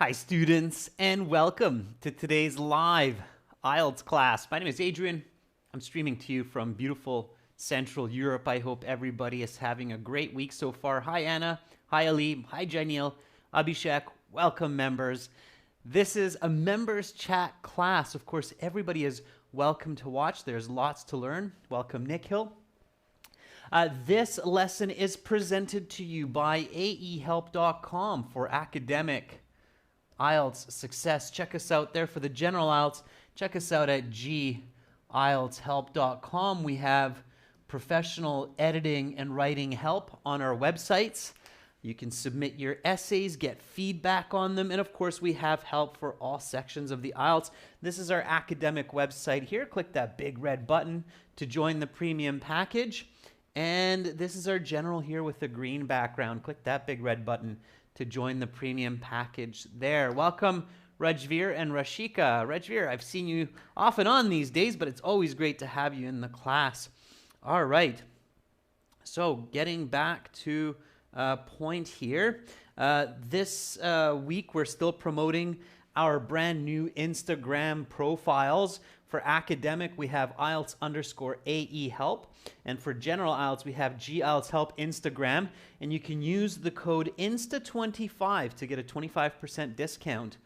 Hi students, and welcome to today's live IELTS class. My name is Adrian. I'm streaming to you from beautiful Central Europe. I hope everybody is having a great week so far. Hi Anna, hi Ali, hi Janil, Abhishek, welcome members. This is a members chat class. Of course, everybody is welcome to watch. There's lots to learn. Welcome Nikhil. This lesson is presented to you by aehelp.com for academic IELTS success. Check us out there for the general IELTS. Check us out at gieltshelp.com. We have professional editing and writing help on our websites. You can submit your essays, get feedback on them, and of course we have help for all sections of the IELTS. This is our academic website here. Click that big red button to join the premium package. And this is our general here with the green background. Click that big red button to join the premium package there. Welcome Rajveer and Rashika. Rajveer, I've seen you off and on these days, but it's always great to have you in the class. All right, so getting back to point here. This week we're still promoting our brand new Instagram profiles. For academic, we have IELTS_AE help. And for general IELTS, we have GIELTS help Instagram. And you can use the code INSTA25 to get a 25% discount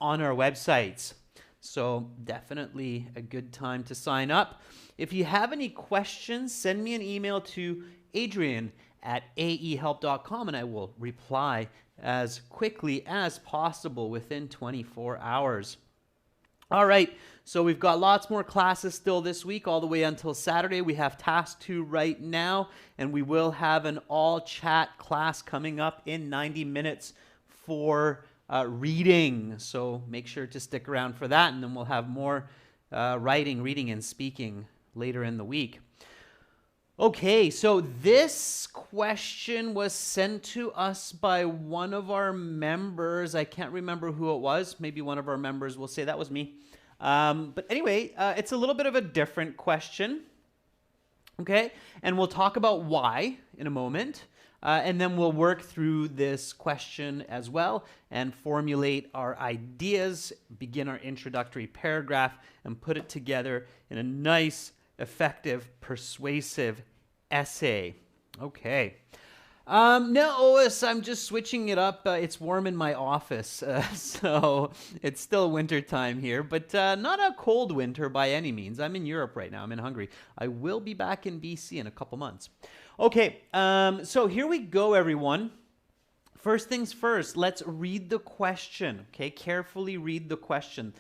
on our websites. So definitely a good time to sign up. If you have any questions, send me an email to adrian@aehelp.com and I will reply as quickly as possible within 24 hours. All right, so we've got lots more classes still this week, all the way until Saturday. We have task 2 right now, and we will have an all-chat class coming up in 90 minutes for reading. So make sure to stick around for that, and then we'll have more writing, reading, and speaking later in the week. Okay, so this question was sent to us by one of our members. I can't remember who it was. Maybe one of our members will say that was me. But anyway, it's a little bit of a different question. Okay, and we'll talk about why in a moment. And then we'll work through this question as well and formulate our ideas, begin our introductory paragraph, and put it together in a nice, effective, persuasive essay. Okay. Now, Ois, I'm just switching it up. It's warm in my office, so it's still winter time here, but not a cold winter by any means. I'm in Europe right now. I'm in Hungary. I will be back in BC in a couple months. Okay, so here we go, everyone. First things first, let's read the question, okay? Carefully read the question.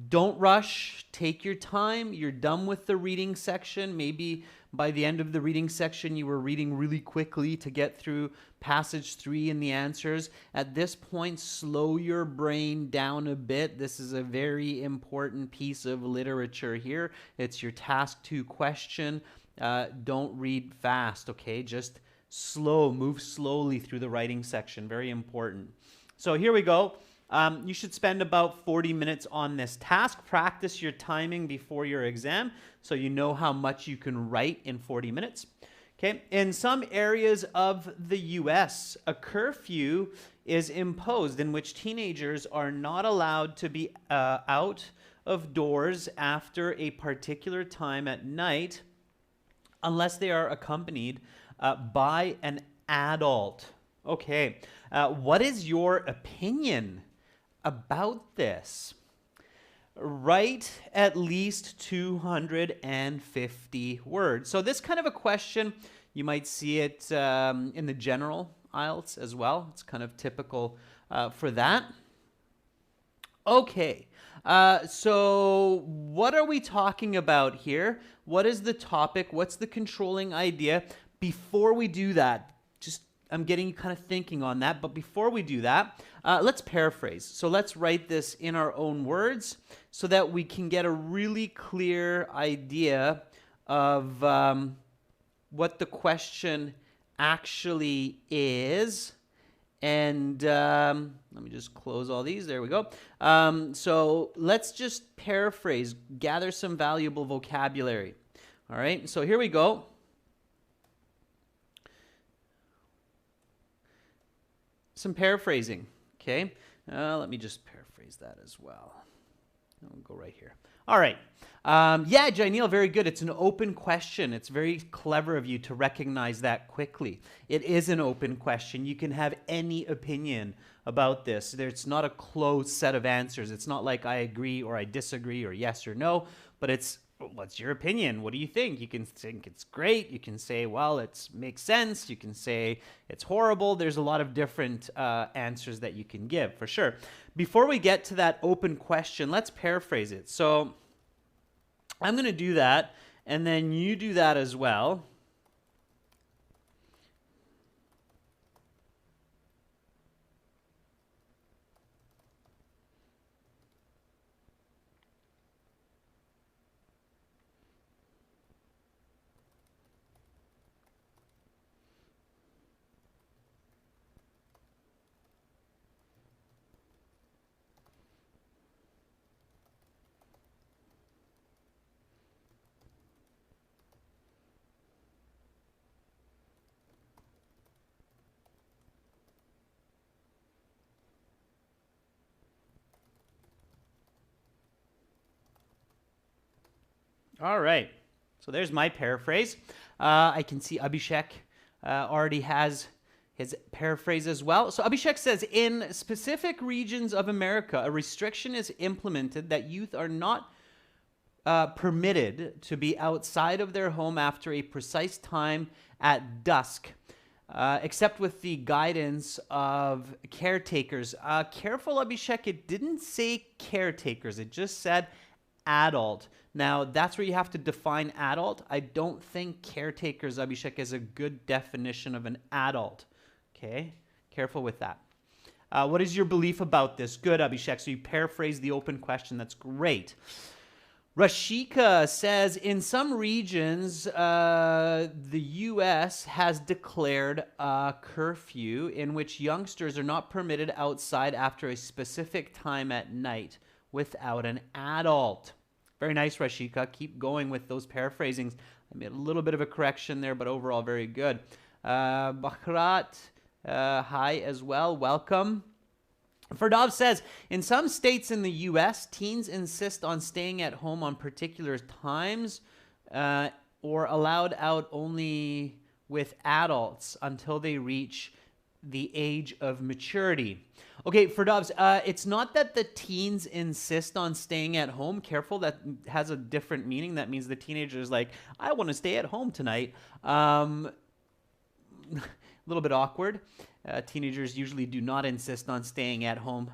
Don't rush. Take your time. You're done with the reading section. Maybe by the end of the reading section, you were reading really quickly to get through passage 3 and the answers. At this point, slow your brain down a bit. This is a very important piece of literature here. It's your task 2 question. Don't read fast, okay? Just move slowly through the writing section. Very important. So here we go. You should spend about 40 minutes on this task. Practice your timing before your exam so you know how much you can write in 40 minutes. Okay. In some areas of the US, a curfew is imposed in which teenagers are not allowed to be out of doors after a particular time at night unless they are accompanied by an adult. Okay. What is your opinion about this? Write at least 250 words. So this kind of a question, you might see it in the general IELTS as well. It's kind of typical for that. Okay, so what are we talking about here? What is the topic? What's the controlling idea? Before we do that, I'm getting you kind of thinking on that, but before we do that, let's paraphrase. So let's write this in our own words so that we can get a really clear idea of what the question actually is. And let me just close all these. There we go. So let's just paraphrase, gather some valuable vocabulary. All right, so here we go. Some paraphrasing, okay? Let me just paraphrase that as well. I'll go right here. All right. Yeah, Janeel, very good. It's an open question. It's very clever of you to recognize that quickly. It is an open question. You can have any opinion about this. It's not a closed set of answers. It's not like I agree or I disagree or yes or no, but it's what's your opinion? What do you think? You can think it's great. You can say, well, it makes sense. You can say it's horrible. There's a lot of different answers that you can give, for sure. Before we get to that open question, let's paraphrase it. So I'm going to do that, and then you do that as well. All right. So there's my paraphrase. I can see Abhishek already has his paraphrase as well. So Abhishek says, in specific regions of America, a restriction is implemented that youth are not permitted to be outside of their home after a precise time at dusk, except with the guidance of caretakers. Careful, Abhishek, it didn't say caretakers. It just said adult. Now, that's where you have to define adult. I don't think caretakers, Abhishek, is a good definition of an adult. Okay? Careful with that. What is your belief about this? Good, Abhishek. So you paraphrase the open question. That's great. Rashika says, in some regions, the U.S. has declared a curfew in which youngsters are not permitted outside after a specific time at night without an adult. Very nice, Rashika. Keep going with those paraphrasings. I made a little bit of a correction there, but overall very good. Bakhrat, hi as well. Welcome. Ferdov says, in some states in the U.S., teens insist on staying at home on particular times or allowed out only with adults until they reach the age of maturity. Okay, Ferdovs, it's not that the teens insist on staying at home. Careful, that has a different meaning. That means the teenager is like, I want to stay at home tonight. A little bit awkward. Teenagers usually do not insist on staying at home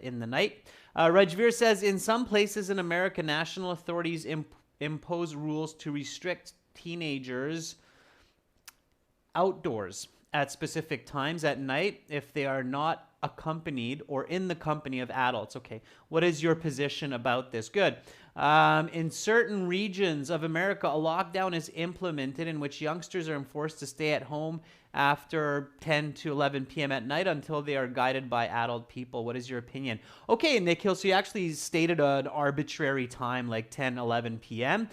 in the night. Rajveer says, in some places in America, national authorities impose rules to restrict teenagers outdoors at specific times at night if they are not accompanied or in the company of adults. Okay, what is your position about this? Good. In certain regions of America, a lockdown is implemented in which youngsters are enforced to stay at home after 10 to 11 p.m. at night until they are guided by adult people. What is your opinion? Okay, Nikhil, so you actually stated an arbitrary time like 10, 11 p.m.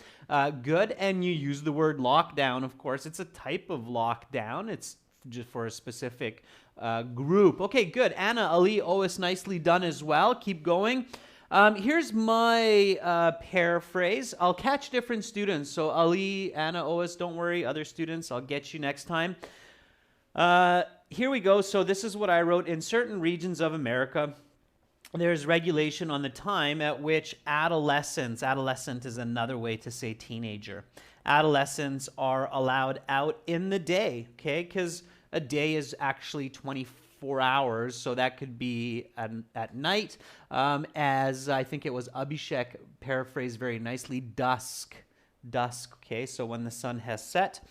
Good, and you use the word lockdown, of course. It's a type of lockdown. It's just for a specific group. Okay, good. Anna, Ali, Ois, nicely done as well. Keep going. Here's my paraphrase. I'll catch different students. So Ali, Anna, Ois, don't worry. Other students, I'll get you next time. Here we go. So this is what I wrote. In certain regions of America, there's regulation on the time at which adolescent is another way to say teenager. Adolescents are allowed out in the day, okay? Because a day is actually 24 hours, so that could be at night. As I think it was Abhishek paraphrased very nicely, dusk, okay? So when the sun has set.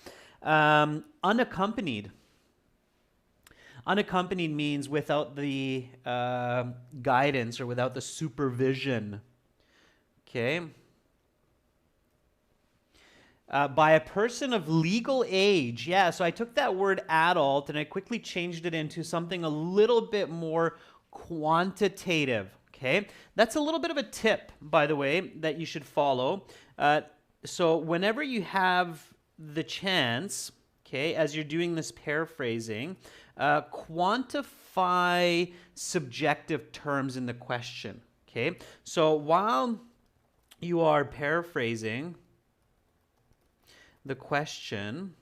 Unaccompanied. Unaccompanied means without the guidance or without the supervision, okay? By a person of legal age. Yeah, so I took that word adult and I quickly changed it into something a little bit more quantitative, okay? That's a little bit of a tip, by the way, that you should follow. So whenever you have the chance, okay, as you're doing this paraphrasing, quantify subjective terms in the question. Okay, so while you are paraphrasing the question,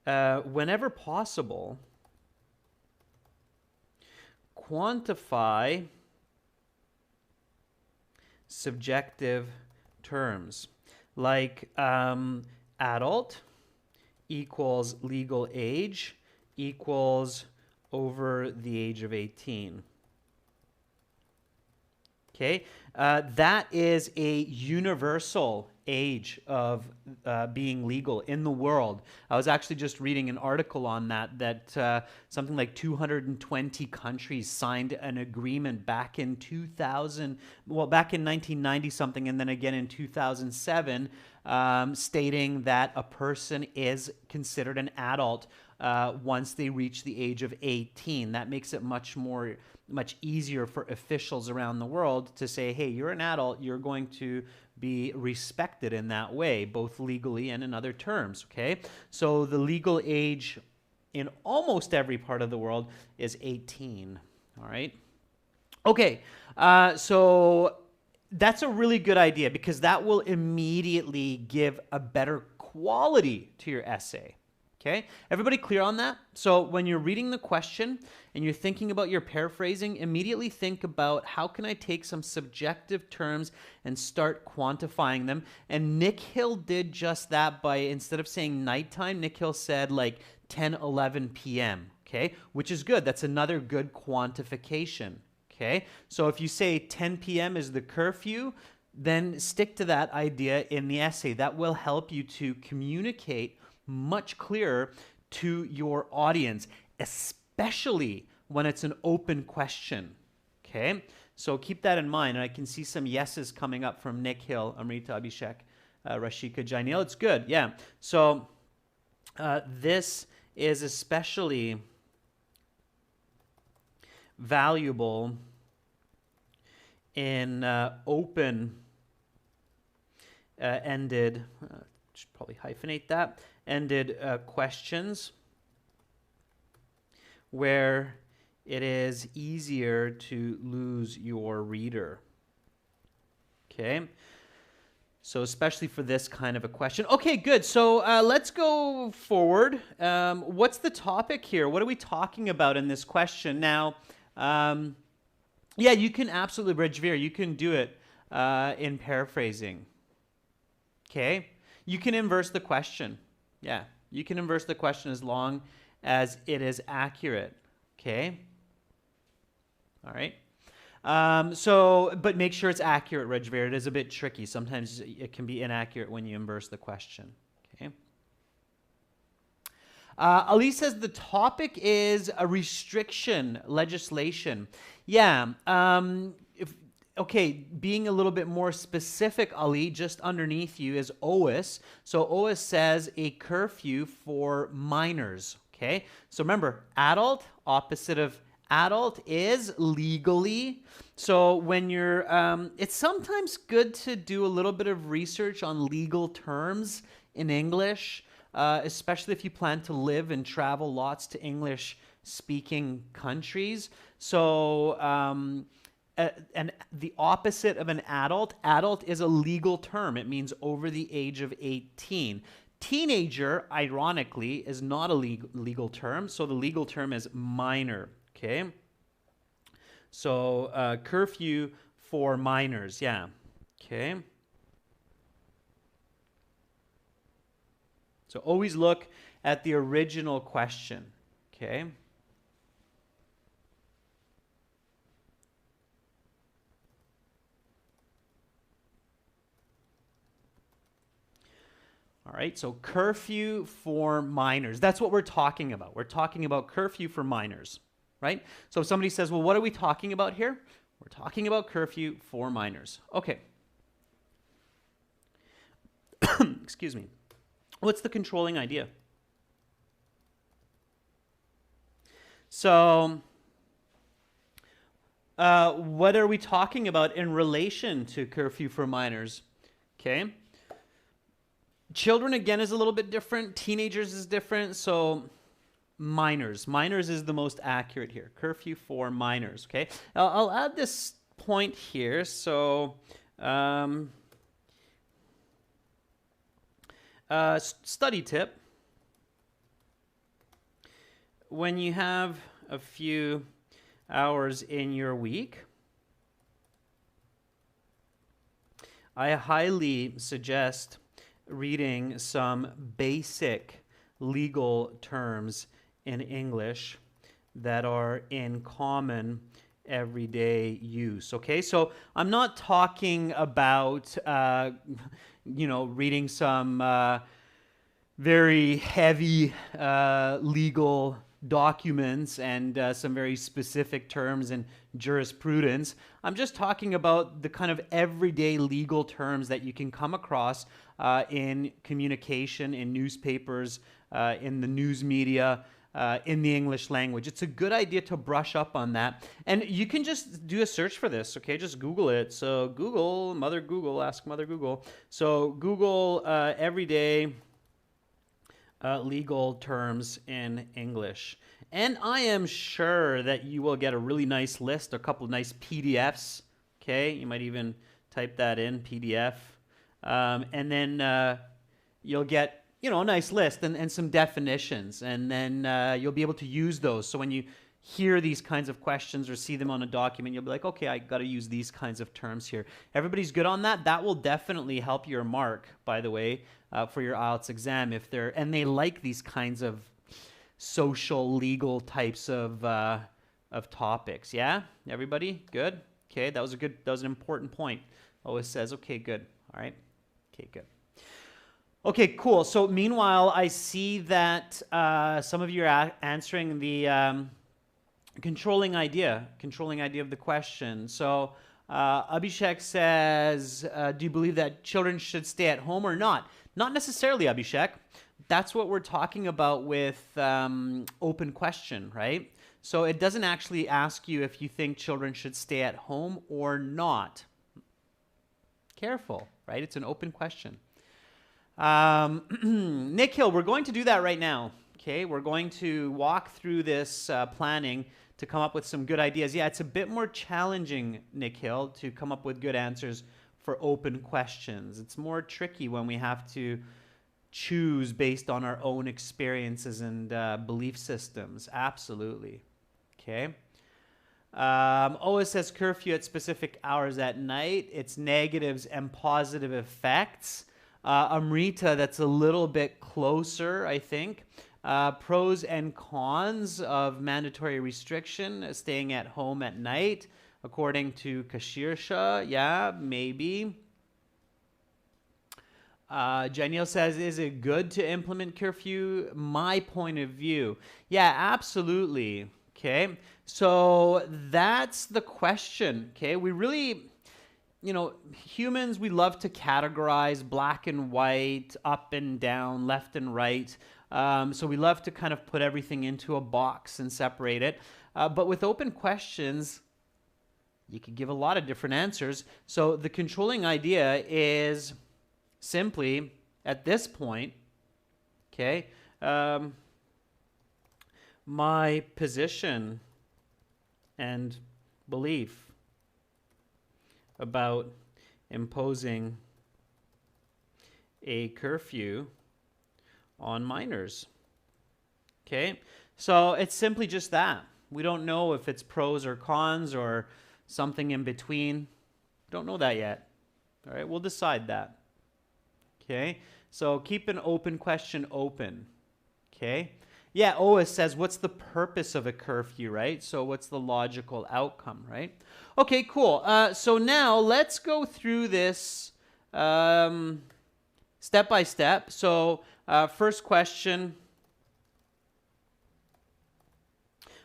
whenever possible, quantify subjective terms like adult equals legal age equals over the age of 18. Okay, that is a universal age of being legal in the world. I was actually just reading an article on that something like 220 countries signed an agreement back in 1990 something, and then again in 2007, stating that a person is considered an adult once they reach the age of 18. That makes it much easier for officials around the world to say, hey, you're an adult, you're going to be respected in that way, both legally and in other terms, okay? So the legal age in almost every part of the world is 18, all right? Okay, so that's a really good idea because that will immediately give a better quality to your essay. Okay, everybody clear on that? So when you're reading the question and you're thinking about your paraphrasing, immediately think about how can I take some subjective terms and start quantifying them. And Nick Hill did just that by, instead of saying nighttime, Nick Hill said like 10, 11 p.m., okay, which is good. That's another good quantification, okay? So if you say 10 p.m. is the curfew, then stick to that idea in the essay. That will help you to communicate much clearer to your audience, especially when it's an open question, okay? So keep that in mind, and I can see some yeses coming up from Nick Hill, Amrita Abhishek, Rashika Jainil. It's good, yeah. So this is especially valuable in open-ended, should probably hyphenate that, ended questions where it is easier to lose your reader. Okay, so especially for this kind of a question. Okay, good. So let's go forward. What's the topic here? What are we talking about in this question? Now, yeah, you can absolutely, Rajveer, you can do it in paraphrasing. Okay, you can inverse the question. Yeah, you can inverse the question as long as it is accurate, okay? All right. But make sure it's accurate, Rajveer. It is a bit tricky. Sometimes it can be inaccurate when you inverse the question, okay? Ali says the topic is a restriction legislation. Yeah, okay, being a little bit more specific, Ali, just underneath you is OIS. So OIS says a curfew for minors, okay? So remember, adult, opposite of adult is legally. So when you're, it's sometimes good to do a little bit of research on legal terms in English, especially if you plan to live and travel lots to English-speaking countries. So, and the opposite of an adult is a legal term. It means over the age of 18. Teenager, ironically, is not a legal term. So the legal term is minor, okay? So curfew for minors, yeah, okay? So always look at the original question, okay? All right, so curfew for minors. That's what we're talking about. We're talking about curfew for minors, right? So if somebody says, well, what are we talking about here? We're talking about curfew for minors. Okay. Excuse me. What's the controlling idea? So what are we talking about in relation to curfew for minors? Okay. Children, again, is a little bit different. Teenagers is different. So minors. Minors is the most accurate here. Curfew for minors, okay? I'll add this point here. So, study tip. When you have a few hours in your week, I highly suggest reading some basic legal terms in English that are in common everyday use. Okay, so I'm not talking about, reading some very heavy legal documents and some very specific terms in jurisprudence. I'm just talking about the kind of everyday legal terms that you can come across in communication, in newspapers, in the news media, in the English language. It's a good idea to brush up on that. And you can just do a search for this, okay? Just Google it. So Google, Mother Google, ask Mother Google. So Google everyday legal terms in English. And I am sure that you will get a really nice list, a couple of nice PDFs, okay? You might even type that in, PDF. And then you'll get, a nice list and some definitions. And then you'll be able to use those. So when you hear these kinds of questions or see them on a document, you'll be like, okay, I got to use these kinds of terms here. Everybody's good on that? That will definitely help your mark, by the way, for your IELTS exam and they like these kinds of social, legal types of topics. Yeah? Everybody? Good? Okay, that was an important point. Always says, okay, good. All right? Okay, good. Okay, cool. So meanwhile, I see that some of you are answering the controlling idea of the question. So Abhishek says, do you believe that children should stay at home or not? Not necessarily, Abhishek. That's what we're talking about with open question, right? So it doesn't actually ask you if you think children should stay at home or not. Careful, right? It's an open question. Nikhil, we're going to do that right now. Okay, we're going to walk through this planning to come up with some good ideas. Yeah, it's a bit more challenging, Nikhil, to come up with good answers for open questions. It's more tricky when we have to choose based on our own experiences and belief systems. Absolutely. Okay. It says curfew at specific hours at night. It's negatives and positive effects. Amrita, that's a little bit closer, I think. Pros and cons of mandatory restriction, staying at home at night, according to Kashirsha. Yeah, maybe. Janelle says, is it good to implement curfew? My point of view. Yeah, absolutely. Okay, so that's the question. Okay, we really, humans, we love to categorize black and white, up and down, left and right. So we love to kind of put everything into a box and separate it. But with open questions, you could give a lot of different answers. So the controlling idea is simply, at this point, okay, my position and belief about imposing a curfew on minors. Okay, so it's simply just that. We don't know if it's pros or cons or something in between. Don't know that yet. All right, we'll decide that. Okay, so keep an open question open. Okay, yeah, Ois says, what's the purpose of a curfew, right? So what's the logical outcome, right? Okay, cool. So now let's go through this step by step. So first question,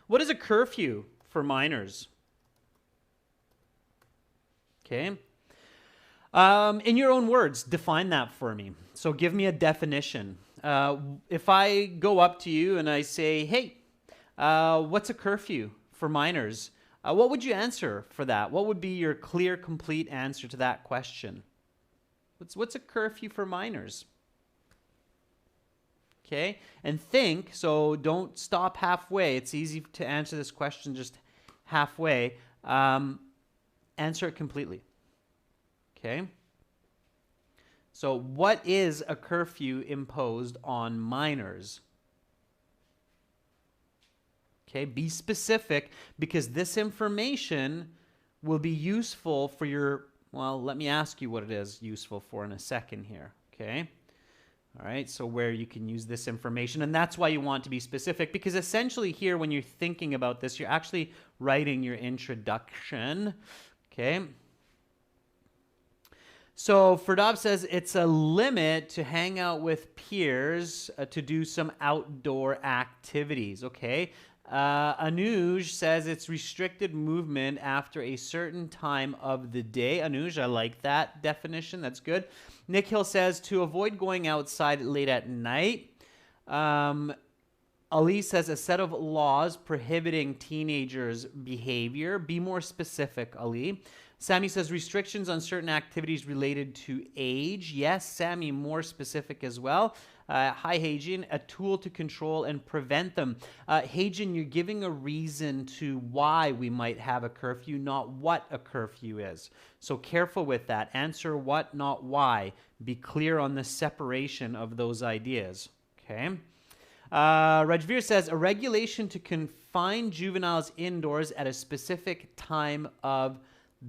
what is a curfew for minors? Okay. In your own words, define that for me. So give me a definition. If I go up to you and I say, hey, what's a curfew for minors? What would you answer for that? What would be your clear, complete answer to that question? What's a curfew for minors? okay? And think, so don't stop halfway. It's easy to answer this question just halfway. Answer it completely, okay? So what is a curfew imposed on minors? Okay, be specific, because this information will be useful for your, well, let me ask you what it is useful for in a second here, okay? All right, so where you can use this information, and that's why you want to be specific, because essentially here when you're thinking about this, you're actually writing your introduction, okay? So Ferdab says it's a limit to hang out with peers to do some outdoor activities, okay? Anuj says it's restricted movement after a certain time of the day. Anuj, I like that definition. That's good. Nick Hill says to avoid going outside late at night. Ali says a set of laws prohibiting teenagers' behavior. Be more specific, Ali. Sammy says restrictions on certain activities related to age. Yes, Sammy, more specific as well. Hi, Hajin. A tool to control and prevent them. Hajin, you're giving a reason to why we might have a curfew, not what a curfew is. So careful with that. Answer what, not why. Be clear on the separation of those ideas. Okay. Rajveer says a regulation to confine juveniles indoors at a specific time of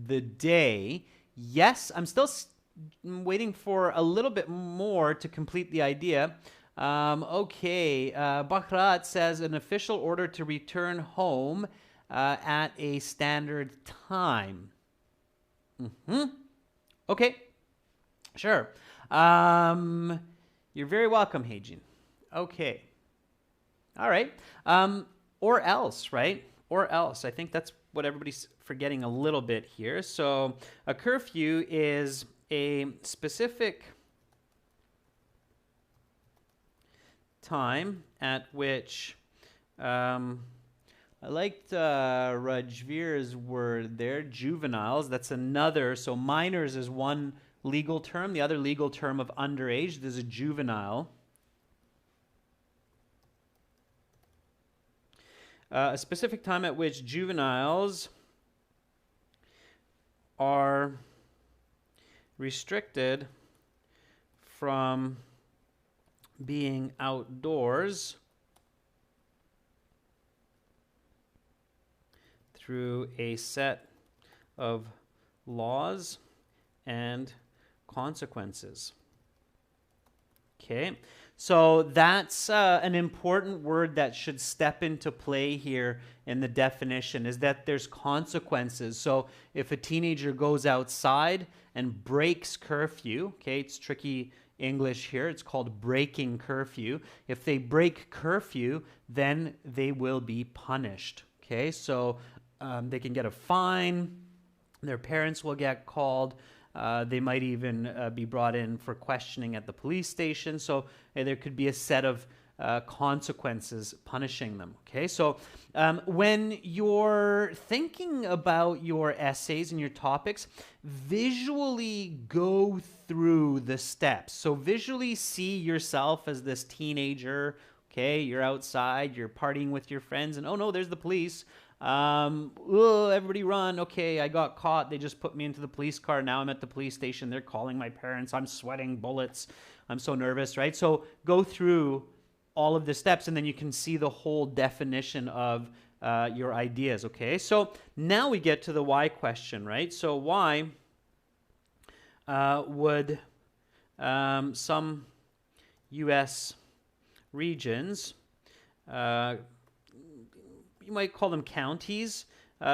the day. Yes, I'm still waiting for a little bit more to complete the idea. Okay, Bakhrat says an official order to return home at a standard time. Okay, sure. You're very welcome, Hajin. Okay. All right. Or else, right? Or else. I think that's what everybody's forgetting a little bit here. So a curfew is a specific time at which, I liked Rajveer's word there, juveniles. That's another. So minors is one legal term. The other legal term of underage, there's a juvenile. A specific time at which juveniles are restricted from being outdoors through a set of laws and consequences. Okay, so that's an important word that should step into play here in the definition, is that there's consequences. So if a teenager goes outside and breaks curfew, okay, it's tricky English here, it's called breaking curfew. If they break curfew, then they will be punished, okay? So they can get a fine, their parents will get called, they might even be brought in for questioning at the police station. So there could be a set of consequences punishing them. Okay, so when you're thinking about your essays and your topics, visually go through the steps. So visually see yourself as this teenager. Okay, you're outside, you're partying with your friends, and oh no, there's the police. Everybody run. Okay, I got caught. They just put me into the police car. Now I'm at the police station. They're calling my parents. I'm sweating bullets. I'm so nervous, right? So go through all of the steps, and then you can see the whole definition of your ideas, okay? So now we get to the why question, right? So why would some U.S. regions, you might call them counties.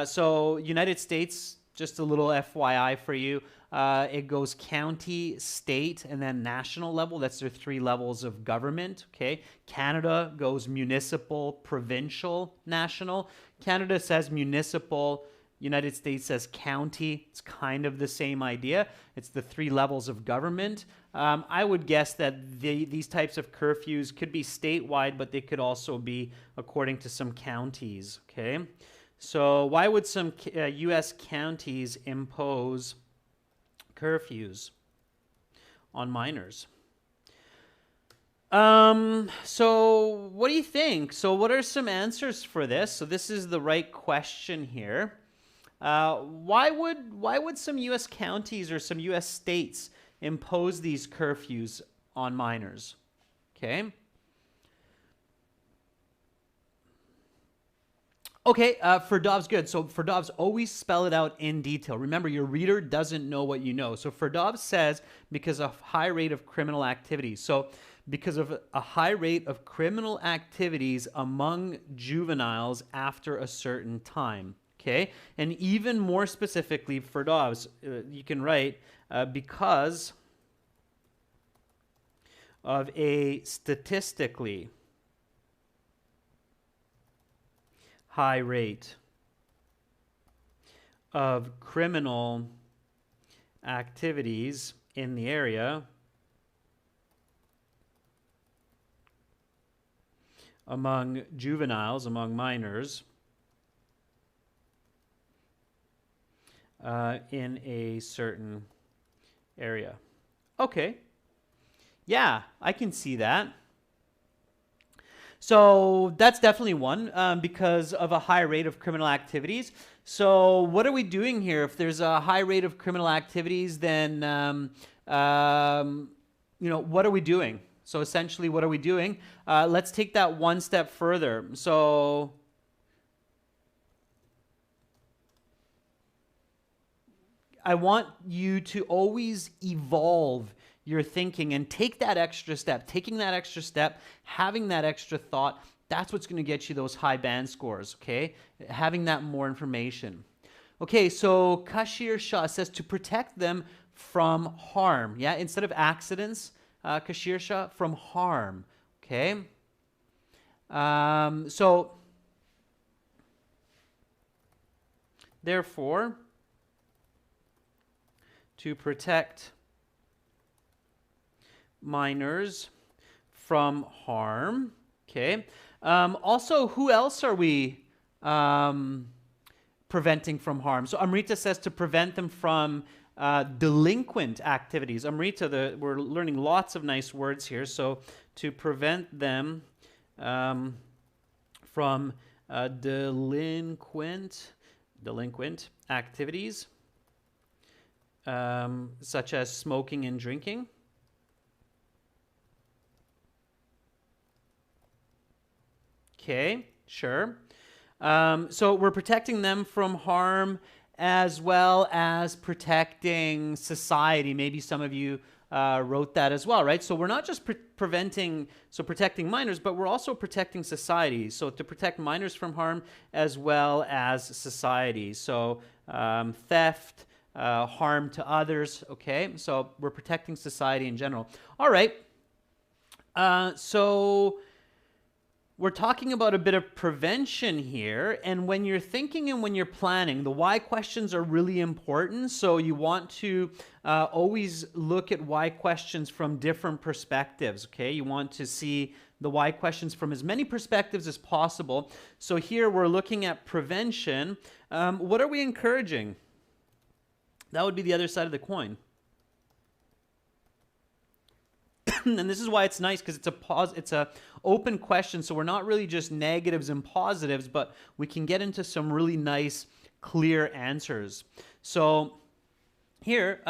So United States, just a little FYI for you, it goes county, state, and then national level. That's their three levels of government, okay? Canada goes municipal, provincial, national. Canada says municipal, United States says county. It's kind of the same idea. It's the three levels of government. I would guess that these types of curfews could be statewide, but they could also be according to some counties, okay? So why would some U.S. counties impose curfews on minors? So what do you think? So what are some answers for this? So this is the right question here. Why would some U.S. counties or some U.S. states impose these curfews on minors? Okay. Okay, for Dobbs, good. So for Dobbs, always spell it out in detail. Remember, your reader doesn't know what you know. So for Dobbs says, because of high rate of criminal activities. So because of a high rate of criminal activities among juveniles after a certain time. Okay, and even more specifically for Dobbs, you can write because of a statistically high rate of criminal activities in the area among juveniles, among minors, in a certain area. Okay. Yeah, I can see that. So that's definitely one, because of a high rate of criminal activities. So what are we doing here? If there's a high rate of criminal activities, then what are we doing? So essentially, what are we doing? Let's take that one step further. So I want you to always evolve your thinking and take that extra step. Taking that extra step, having that extra thought, that's what's going to get you those high band scores, okay? Having that more information. Okay, so Kashir Shah says to protect them from harm. Yeah, instead of accidents, Kashir Shah, from harm, okay? So, therefore, to protect minors from harm. Okay. Also, who else are we preventing from harm? So Amrita says to prevent them from delinquent activities. Amrita, we're learning lots of nice words here. So to prevent them from delinquent activities, such as smoking and drinking. Okay, sure. So we're protecting them from harm as well as protecting society. Maybe some of you wrote that as well, right? So we're not just protecting minors, but we're also protecting society. So to protect minors from harm as well as society. So theft, harm to others, okay? So we're protecting society in general. All right. So we're talking about a bit of prevention here, and when you're thinking and when you're planning, the why questions are really important. So you want to always look at why questions from different perspectives, okay? You want to see the why questions from as many perspectives as possible. So here we're looking at prevention. What are we encouraging? That would be the other side of the coin. And this is why it's nice, because it's a open question, so we're not really just negatives and positives, but we can get into some really nice, clear answers. So here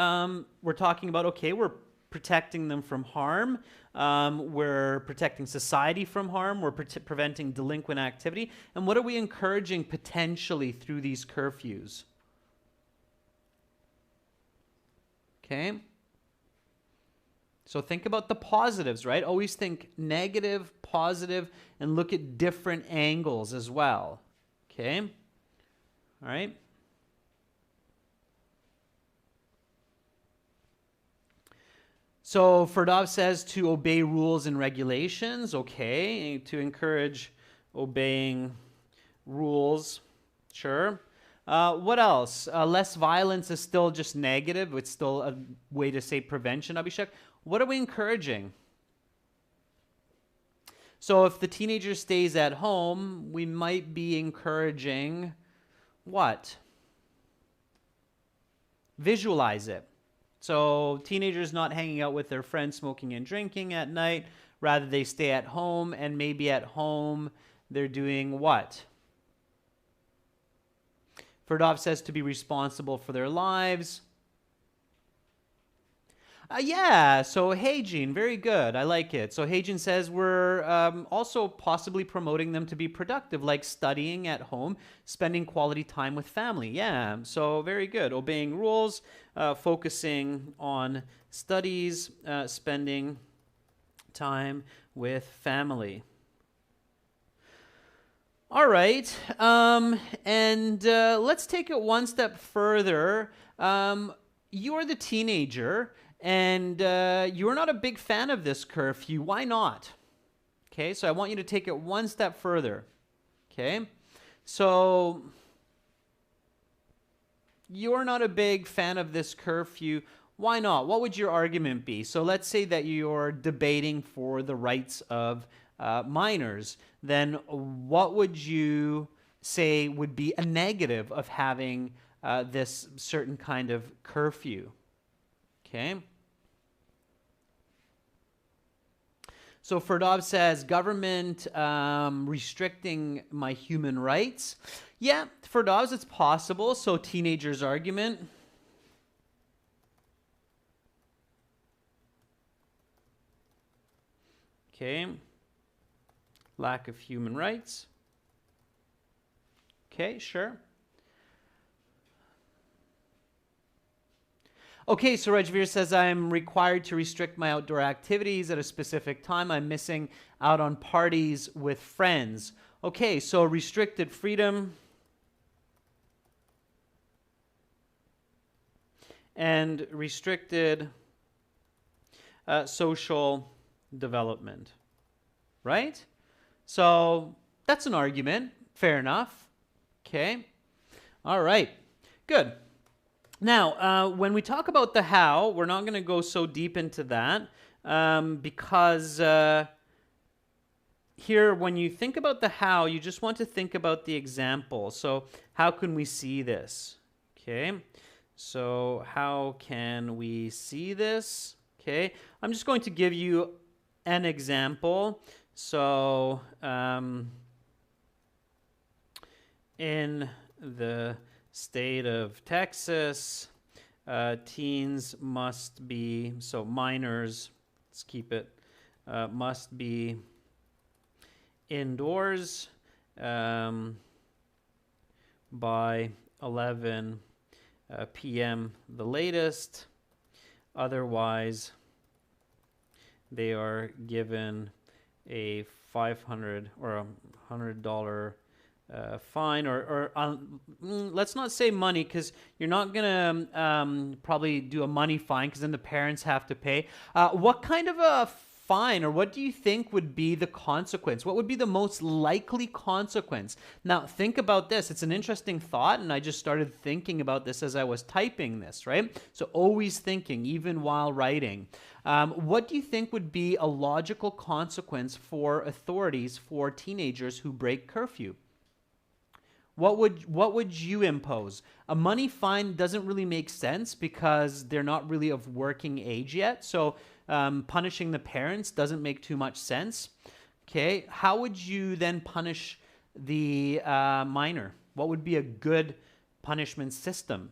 we're talking about, okay, we're protecting them from harm, we're protecting society from harm, we're preventing delinquent activity, and what are we encouraging potentially through these curfews? Okay. So think about the positives, right? Always think negative, positive, and look at different angles as well. Okay? All right? So Ferdov says to obey rules and regulations. Okay. To encourage obeying rules. Sure. What else? Less violence is still just negative. It's still a way to say prevention, Abhishek. What are we encouraging? So if the teenager stays at home, we might be encouraging what? Visualize it. So teenagers not hanging out with their friends, smoking and drinking at night, Rather, they stay at home, and maybe at home they're doing what? Ferdov says to be responsible for their lives. Yeah, so Heijin, very good. I like it. So Heijin says we're also possibly promoting them to be productive, like studying at home, spending quality time with family. Yeah, so very good. Obeying rules, focusing on studies, spending time with family. All right, and let's take it one step further. You're the teenager, and you're not a big fan of this curfew. Why not? Okay, so I want you to take it one step further. Okay, so you're not a big fan of this curfew. Why not? What would your argument be? So let's say that you're debating for the rights of minors. Then what would you say would be a negative of having this certain kind of curfew? Okay. So Ferdov says, government restricting my human rights. Yeah, Ferdov's, it's possible. So teenager's argument. Okay. Lack of human rights. Okay, sure. Okay, so Rajveer says, I'm required to restrict my outdoor activities at a specific time. I'm missing out on parties with friends. Okay, so restricted freedom and restricted social development, right? So that's an argument. Fair enough. Okay. All right. Good. Now, when we talk about the how, we're not going to go so deep into that because here, when you think about the how, you just want to think about the example. So how can we see this? Okay. So how can we see this? Okay. I'm just going to give you an example. So in the state of Texas, teens must be, so minors, let's keep it, must be indoors by 11 p.m. the latest. Otherwise, they are given a $500 or $100 fine, or let's not say money, because you're not going to probably do a money fine, because then the parents have to pay. What kind of a fine, or what do you think would be the consequence? What would be the most likely consequence? Now, think about this. It's an interesting thought, and I just started thinking about this as I was typing this, right? So always thinking, even while writing. What do you think would be a logical consequence for authorities for teenagers who break curfew? What would you impose? A money fine doesn't really make sense because they're not really of working age yet. So punishing the parents doesn't make too much sense. Okay, how would you then punish the minor? What would be a good punishment system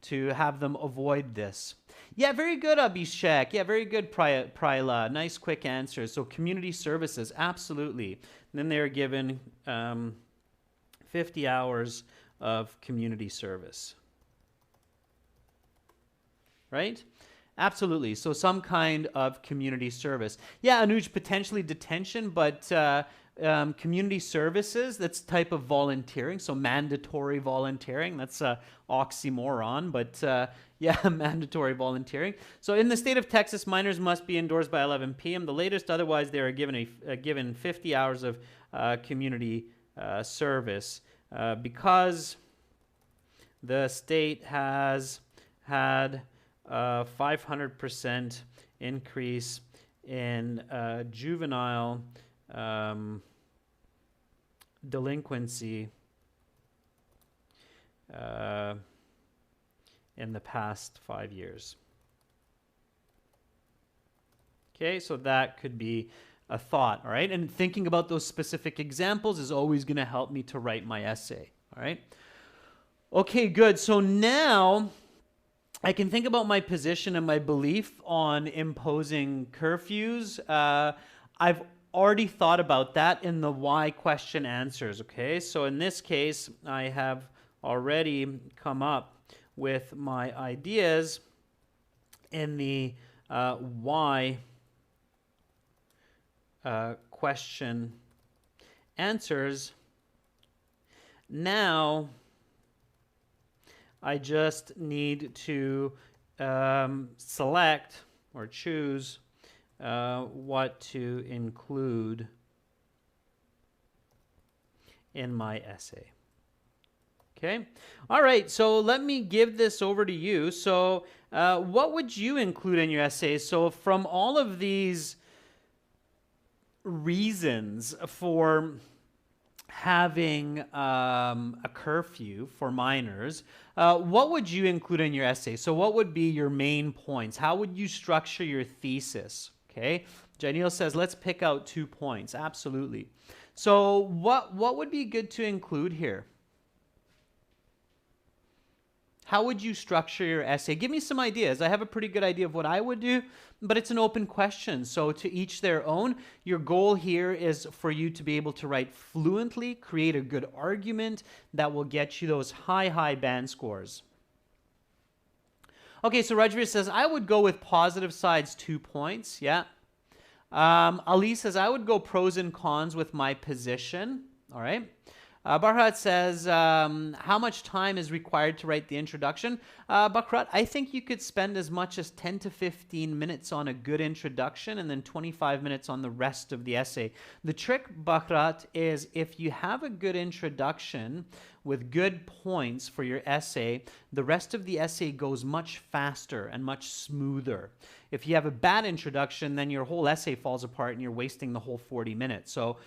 to have them avoid this? Yeah, very good, Abhishek. Yeah, very good, Pryla. Nice, quick answers. So community services, absolutely. And then they're given 50 hours of community service. Right? Absolutely. So some kind of community service. Yeah, Anuj, potentially detention, but community services, that's type of volunteering. So mandatory volunteering, that's a oxymoron, but yeah, mandatory volunteering. So in the state of Texas, minors must be indoors by 11 p.m. the latest. Otherwise, they are given 50 hours of community service because the state has had a 500% increase in juvenile delinquency in the past 5 years. Okay, so that could be a thought, all right? And thinking about those specific examples is always going to help me to write my essay, all right? Okay, good. So now I can think about my position and my belief on imposing curfews. I've already thought about that in the why question answers, okay? So in this case, I have already come up with my ideas in the why question answers. Now I just need to select or choose what to include in my essay. Okay. All right. So let me give this over to you. So what would you include in your essay? So from all of these reasons for having a curfew for minors, what would you include in your essay? So what would be your main points? How would you structure your thesis? Okay. Janelle says, let's pick out 2 points. Absolutely. So what would be good to include here? How would you structure your essay? Give me some ideas. I have a pretty good idea of what I would do, but it's an open question. So to each their own. Your goal here is for you to be able to write fluently, create a good argument that will get you those high band scores. Okay, so Rajveer says, I would go with positive sides 2 points. Yeah. Ali says, I would go pros and cons with my position. All right. Barhat says, how much time is required to write the introduction? Bakrat, I think you could spend as much as 10 to 15 minutes on a good introduction and then 25 minutes on the rest of the essay. The trick, Bakrat, is if you have a good introduction with good points for your essay, the rest of the essay goes much faster and much smoother. If you have a bad introduction, then your whole essay falls apart and you're wasting the whole 40 minutes. So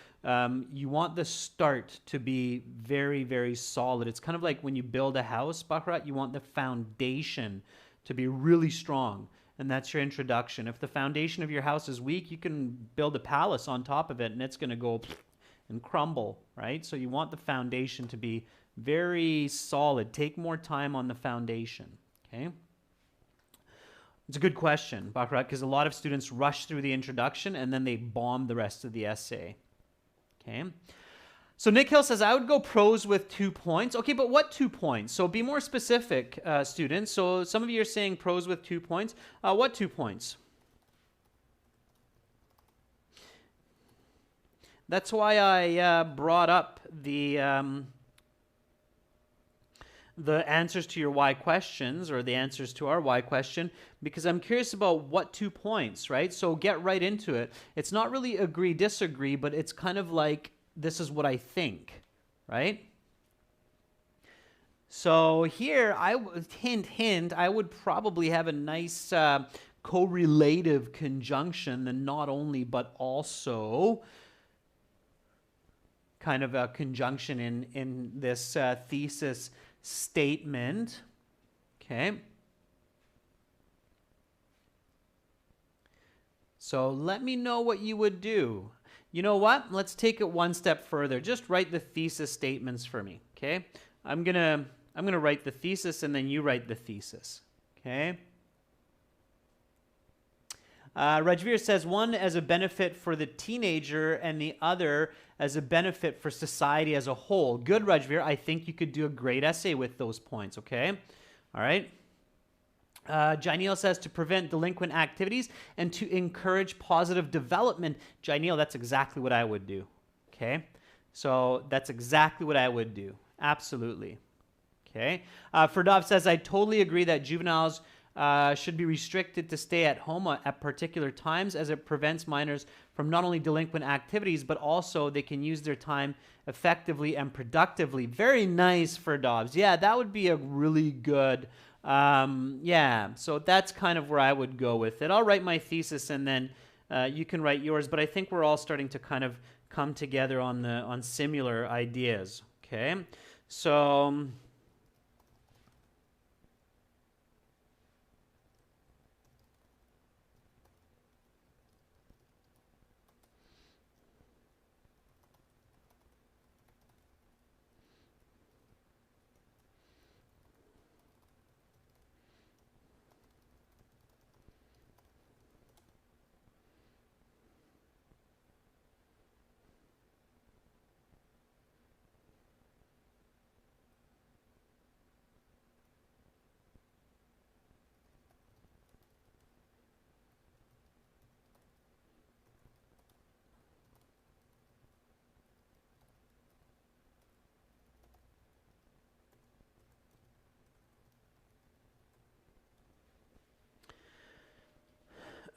you want the start to be very solid. It's kind of like when you build a house, Bakrat, you want the foundation to be really strong. And that's your introduction. If the foundation of your house is weak, you can build a palace on top of it and it's going to go and crumble, right? So you want the foundation to be very solid. Take more time on the foundation, okay? It's a good question, Bakrat, because a lot of students rush through the introduction and then they bomb the rest of the essay, okay? So Nick Hill says, I would go pros with 2 points. Okay, but what 2 points? So be more specific, students. So some of you are saying pros with 2 points. What 2 points? That's why I brought up the answers to your why questions, or the answers to our why question, because I'm curious about what 2 points, right? So get right into it. It's not really agree, disagree, but it's kind of like, this is what I think, right? So here, hint, I would probably have a nice correlative conjunction, and not only, but also kind of a conjunction in this thesis statement, okay? So let me know what you would do. You know what? Let's take it one step further. Just write the thesis statements for me, okay? I'm gonna write the thesis and then you write the thesis, okay? Rajveer says, one as a benefit for the teenager and the other as a benefit for society as a whole. Good, Rajveer. I think you could do a great essay with those points, okay? All right. Janelle says, to prevent delinquent activities and to encourage positive development. Janelle, that's exactly what I would do, okay? So that's exactly what I would do. Absolutely. Okay. Ferdov says, I totally agree that juveniles should be restricted to stay at home at particular times, as it prevents minors from not only delinquent activities, but also they can use their time effectively and productively. Very nice, Ferdovs. Yeah, that would be a really good, yeah. So that's kind of where I would go with it. I'll write my thesis and then you can write yours, but I think we're all starting to kind of come together on similar ideas, okay? So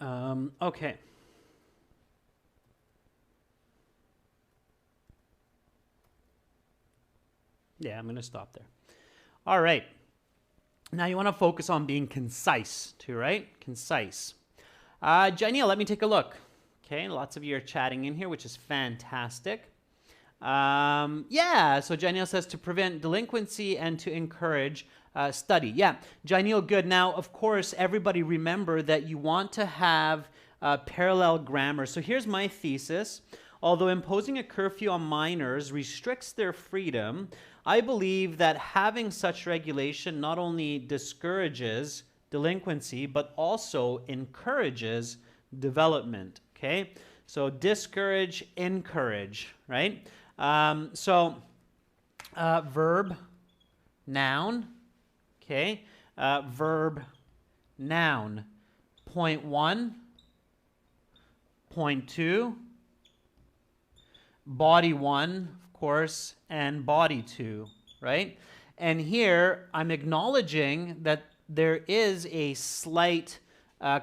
Okay. Yeah, I'm going to stop there. All right. Now you want to focus on being concise too, right? Concise. Jenny, let me take a look. Okay, lots of you are chatting in here, which is fantastic. Yeah, so Janelle says to prevent delinquency and to encourage study. Yeah, Janelle, good. Now, of course, everybody remember that you want to have parallel grammar. So here's my thesis. Although imposing a curfew on minors restricts their freedom, I believe that having such regulation not only discourages delinquency, but also encourages development, okay? So discourage, encourage, right? Verb, noun, okay? Verb, noun. Point 1, point 2, body 1, of course, and body 2, right? And here, I'm acknowledging that there is a slight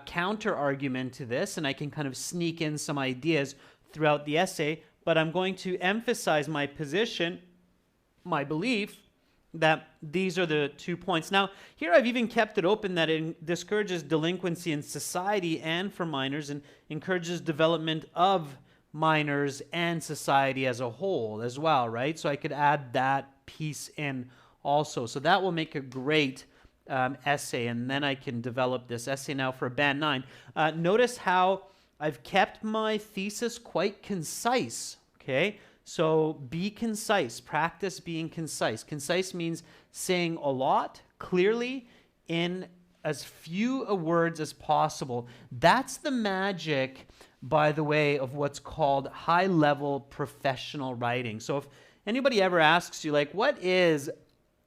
counter argument to this, and I can kind of sneak in some ideas throughout the essay, but I'm going to emphasize my position, my belief, that these are the 2 points. Now, here I've even kept it open that it discourages delinquency in society and for minors, and encourages development of minors and society as a whole as well, right? So I could add that piece in also. So that will make a great essay, and then I can develop this essay now for Band 9. Notice how I've kept my thesis quite concise, okay? So be concise, practice being concise. Concise means saying a lot, clearly, in as few words as possible. That's the magic, by the way, of what's called high-level professional writing. So if anybody ever asks you, like, what is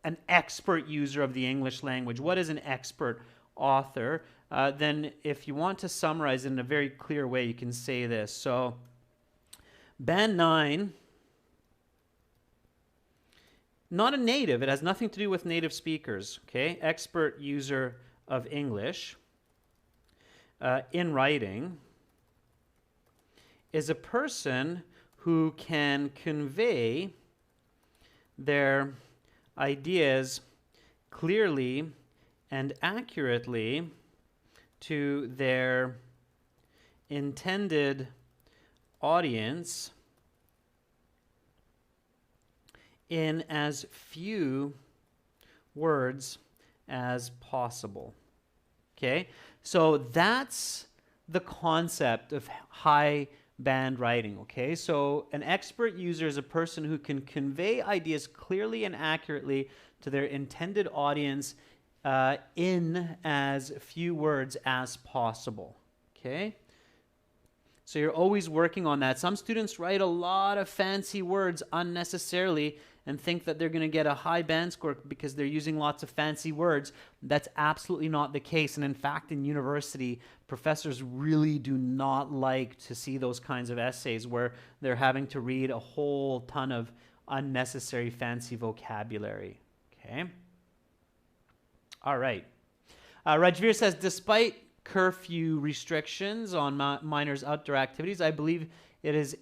an expert user of the English language? What is an expert author? Then if you want to summarize it in a very clear way, you can say this. So Band 9, not a native. It has nothing to do with native speakers, okay? Expert user of English in writing is a person who can convey their ideas clearly and accurately to their intended audience in as few words as possible. Okay? So that's the concept of high band writing, okay? So an expert user is a person who can convey ideas clearly and accurately to their intended audience in as few words as possible, okay? So you're always working on that. Some students write a lot of fancy words unnecessarily and think that they're going to get a high band score because they're using lots of fancy words. That's absolutely not the case. And in fact, in university, professors really do not like to see those kinds of essays where they're having to read a whole ton of unnecessary fancy vocabulary. Okay? All right. Rajveer says, despite curfew restrictions on minors' outdoor activities, I believe it is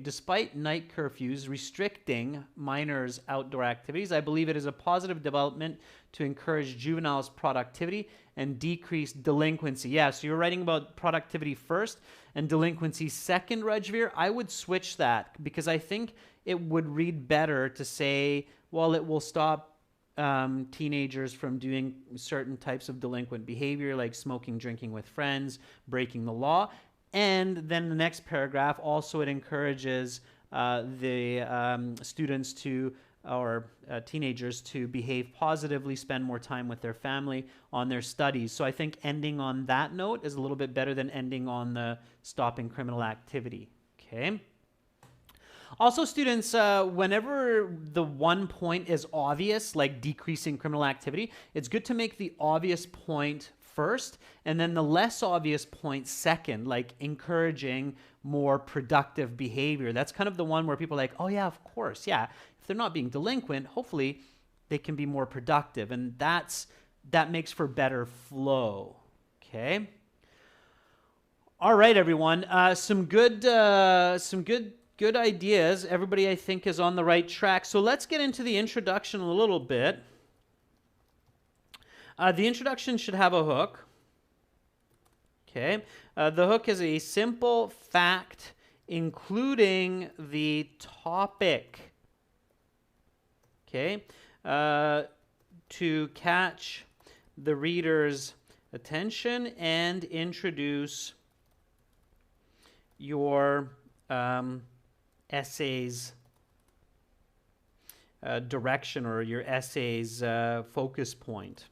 despite night curfews restricting minors' outdoor activities, I believe it is a positive development to encourage juveniles' productivity and decrease delinquency. Yeah, so you're writing about productivity first and delinquency second, Rajveer. I would switch that because I think it would read better to say, well, it will stop teenagers from doing certain types of delinquent behavior like smoking, drinking with friends, breaking the law. And then the next paragraph, also it encourages the students to, or teenagers to behave positively, spend more time with their family on their studies. So I think ending on that note is a little bit better than ending on the stopping criminal activity. Okay. Also, students, whenever the one point is obvious, like decreasing criminal activity, it's good to make the obvious point first, and then the less obvious point second, like encouraging more productive behavior. That's kind of the one where people are like, oh yeah, of course, yeah. If they're not being delinquent, hopefully they can be more productive, and that makes for better flow, okay? All right, everyone. Some good ideas. Everybody, I think, is on the right track. So let's get into the introduction a little bit. The introduction should have a hook. Okay. The hook is a simple fact, including the topic. Okay. To catch the reader's attention and introduce your essay's direction, or your essay's focus point.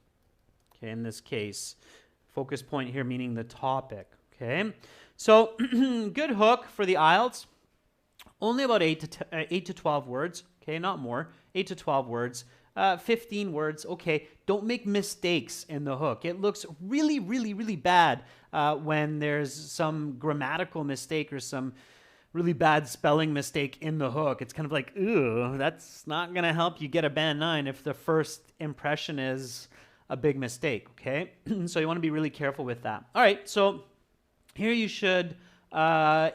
Okay, in this case, focus point here meaning the topic. Okay, so good hook for the IELTS. Only about 8 to 12 words. Okay, not more. 8 to 12 words. 15 words. Okay, don't make mistakes in the hook. It looks really, really, really bad when there's some grammatical mistake or some really bad spelling mistake in the hook. It's kind of like, ooh, that's not going to help you get a band 9 if the first impression is a big mistake, okay? So you want to be really careful with that. All right, so here you should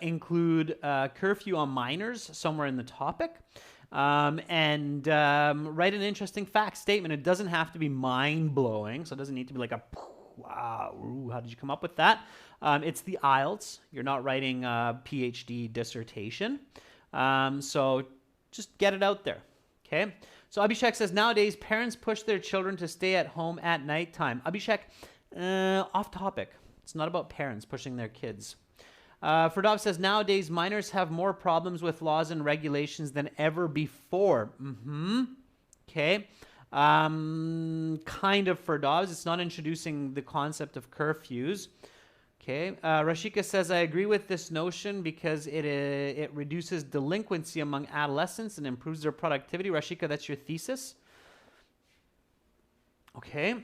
include curfew on minors somewhere in the topic. And write an interesting fact statement. It doesn't have to be mind-blowing, so it doesn't need to be like a, wow, ooh, how did you come up with that? It's the IELTS. You're not writing a PhD dissertation. So just get it out there, okay? So Abhishek says, nowadays, parents push their children to stay at home at nighttime. Abhishek, off topic. It's not about parents pushing their kids. Ferdov says, nowadays, minors have more problems with laws and regulations than ever before. Okay. Kind of Ferdovs. It's not introducing the concept of curfews. Okay. Rashika says, I agree with this notion because it reduces delinquency among adolescents and improves their productivity. Rashika, that's your thesis? Okay.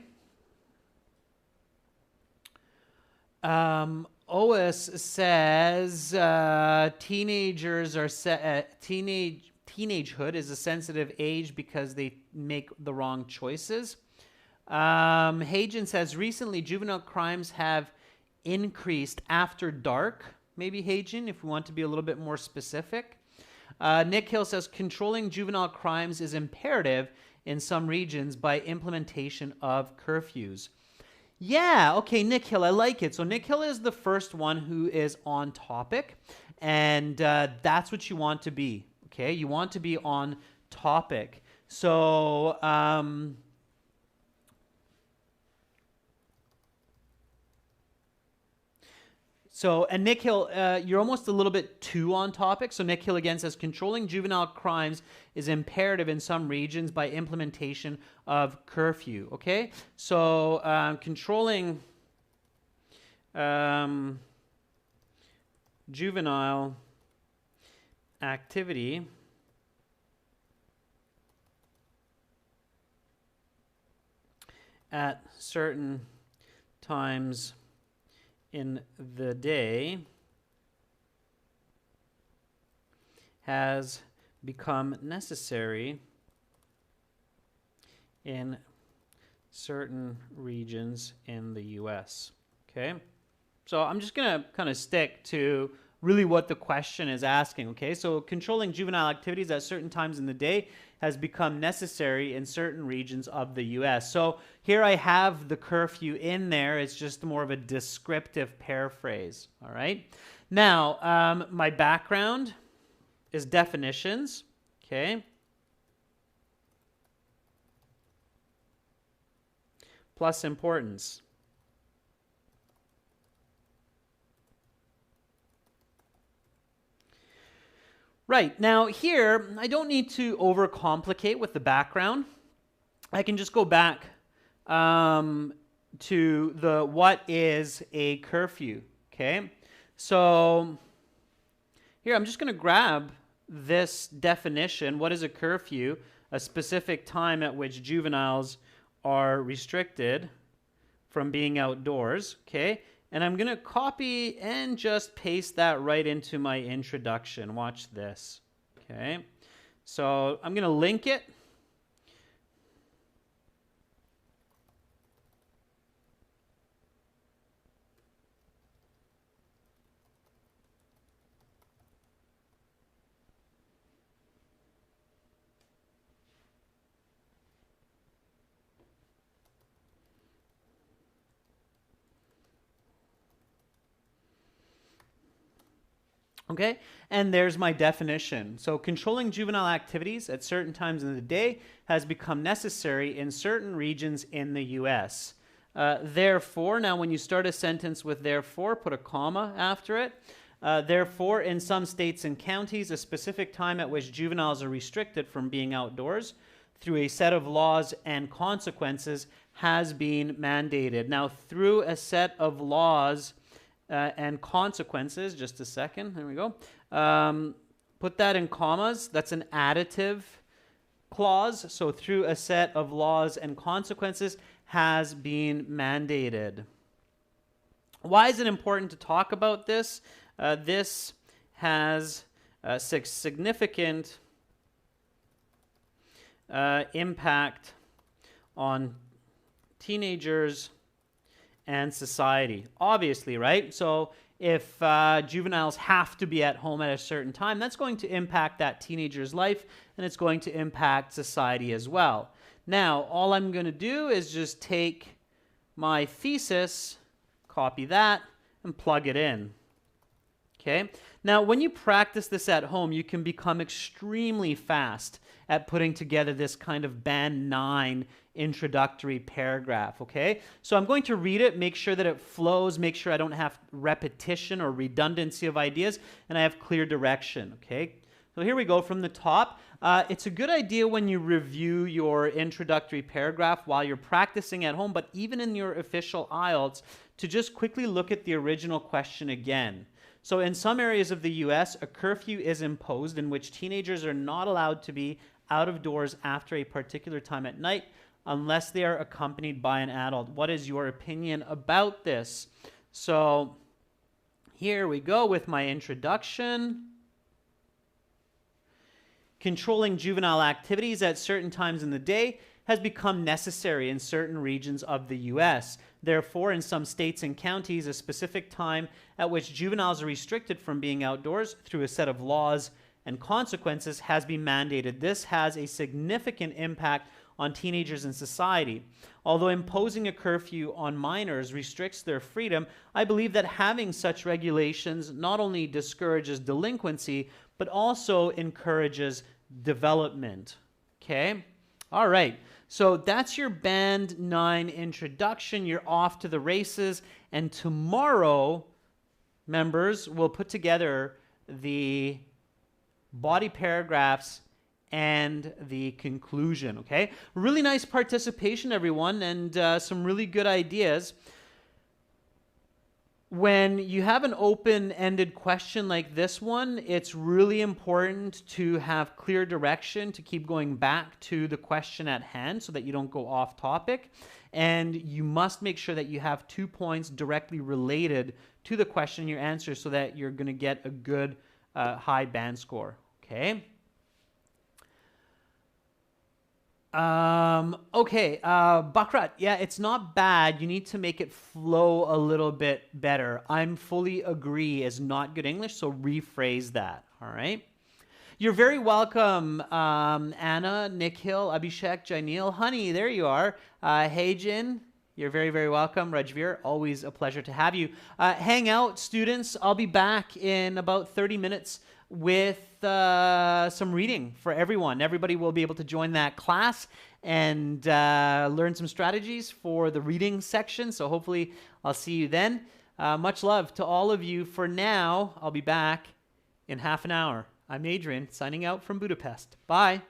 Ois says teenagers are teenagehood is a sensitive age because they make the wrong choices. Hagen says recently juvenile crimes have increased after dark. Maybe Hagen, if we want to be a little bit more specific. Nick Hill says controlling juvenile crimes is imperative in some regions by implementation of curfews. Yeah, okay, Nick Hill, I like it. So Nick Hill is the first one who is on topic, and that's what you want to be, okay? You want to be on topic. So, and Nick Hill, you're almost a little bit too on topic. So Nick Hill again says, controlling juvenile crimes is imperative in some regions by implementation of curfew. Okay, so controlling juvenile activity at certain times in the day has become necessary in certain regions in the US. Okay, so I'm just gonna kind of stick to really what the question is asking. Okay, so controlling juvenile activities at certain times in the day has become necessary in certain regions of the US. So here I have the curfew in there. It's just more of a descriptive paraphrase. All right. Now, my background is definitions. Okay. Plus importance. Right, now here, I don't need to overcomplicate with the background. I can just go back to the what is a curfew, okay? So here, I'm just going to grab this definition. What is a curfew? A specific time at which juveniles are restricted from being outdoors, okay? And I'm going to copy and just paste that right into my introduction. Watch this, okay? So I'm going to link it. Okay, and there's my definition. So controlling juvenile activities at certain times in the day has become necessary in certain regions in the U.S. Therefore, now when you start a sentence with therefore, put a comma after it. Therefore, in some states and counties, a specific time at which juveniles are restricted from being outdoors through a set of laws and consequences has been mandated. Now, through a set of laws and consequences, just a second, there we go. Put that in commas. That's an additive clause. So through a set of laws and consequences has been mandated. Why is it important to talk about this? This has a significant impact on teenagers and society, obviously, right? So if juveniles have to be at home at a certain time, that's going to impact that teenager's life, and it's going to impact society as well. Now, all I'm going to do is just take my thesis, copy that, and plug it in. Okay? Now, when you practice this at home, you can become extremely fast at putting together this kind of Band 9 introductory paragraph, okay? So I'm going to read it, make sure that it flows, make sure I don't have repetition or redundancy of ideas, and I have clear direction, okay? So here we go from the top. It's a good idea when you review your introductory paragraph while you're practicing at home, but even in your official IELTS, to just quickly look at the original question again. So in some areas of the US, a curfew is imposed in which teenagers are not allowed to be out of doors after a particular time at night unless they are accompanied by an adult. What is your opinion about this? So here we go with my introduction. Controlling juvenile activities at certain times in the day has become necessary in certain regions of the U.S. Therefore, in some states and counties, a specific time at which juveniles are restricted from being outdoors through a set of laws and consequences has been mandated. This has a significant impact on teenagers and society. Although imposing a curfew on minors restricts their freedom, I believe that having such regulations not only discourages delinquency, but also encourages development. Okay? All right. So that's your Band 9 introduction. You're off to the races. And tomorrow, members, we'll put together the body paragraphs and the conclusion, okay? Really nice participation, everyone, and some really good ideas. When you have an open-ended question like this one, it's really important to have clear direction, to keep going back to the question at hand so that you don't go off topic. And you must make sure that you have 2 points directly related to the question in your answer so that you're going to get a good high band score, okay? Bakrat, yeah, it's not bad. You need to make it flow a little bit better. I'm fully agree is not good English, so rephrase that, all right? You're very welcome, Anna, Nikhil, Abhishek, Jainil, Honey, there you are. Hey, Jin, you're very, very welcome. Rajveer, always a pleasure to have you. Hang out, students. I'll be back in about 30 minutes with some reading for everyone. Everybody will be able to join that class and learn some strategies for the reading section. So hopefully I'll see you then. Much love to all of you. For now, I'll be back in half an hour. I'm Adrian, signing out from Budapest. Bye.